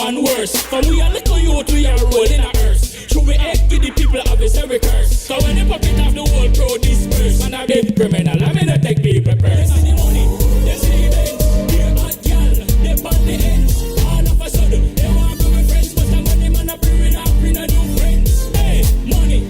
man worse. From we a little youth, we are rolling a hearse. Should we egg to the people of a every curse? So when the pocket of the whole crowd disperse, and a big criminal, I mean, I take people purse. They see the money, they see the ends. Here hot girl, they pop the ends. All of a sudden, they want to be friends, but the money man a bring a new friends. Hey, money,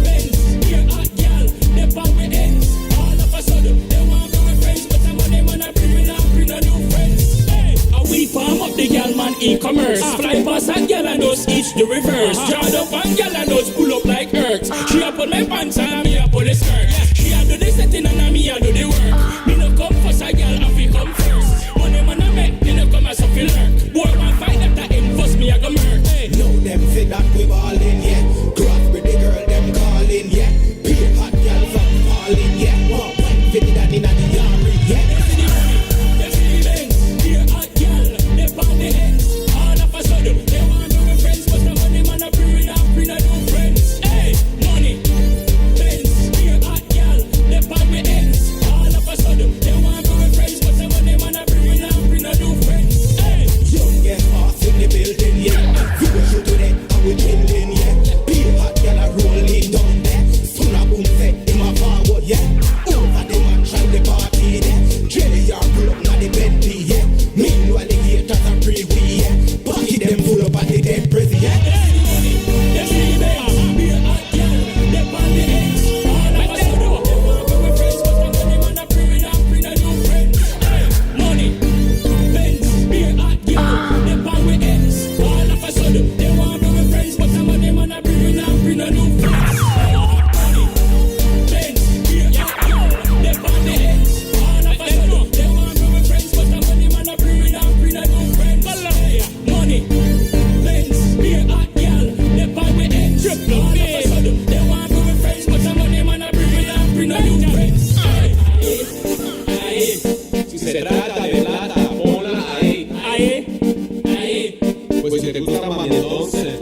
Benz, here hot girl, they pop the ends. All of a sudden, they want to be friends, but the money man a bring a new friends. Hey, we farm up the girl man e-commerce. Fly past a girl and those each the reverse. Jawed up and girl and those pull up like earth. She a put my pants and me a put the skirt. She a do the setting and me a do the work. Me no come first, a girl have to come first. Money man a make, me no come as a lurk. Boy man fight that I enforce me a go murk. Hey. Know them say that we ballin', yeah. Grab with the girl, them callin', yeah. Pure hot girl from falling, yeah. More wine fit that in the yard, yeah. They see the money, they see the Benz. Here hot girl, they pop the ends. All of a sudden, they want to be friends, but the money man a bring a new friends. Hey, money, Benz. Here hot girl, they pop the ends. All of a sudden, they want to be friends, but the money man a bring a new friends. Hey, Young get fast in the building, yeah. We go shoot today and we chillin', yeah. Pure hot girl a rollin' down there. Soon a boom set in my forward, yeah. Over the mansion, the party, yeah. Jelly are pull up now the Bentley, yeah. Meanwhile the haters are free, we, yeah. Pocket them full up at the dead prison, yeah. they see the money, they see the Benz. Here hot girl, they pop the ends. All of a sudden, they want to be friends, but the money man a bring a new friends. Hey, money, Benz. Here hot girl, they pop the ends. All of a sudden, they want to be friends, but the money man a bring a new friends. Hey, money, Benz. Here hot girl, they pop the ends. All of a sudden, they want to be friends, but the money man a bring a new friends. Hey, money, Benz. Here hot girl, they pop the ends. All of a sudden, they want to be friends, but the money man a bring a new friends. Hey, Si se trata de plata, ponla ahí. ahí, ahí. Pues si te gusta mami, entonces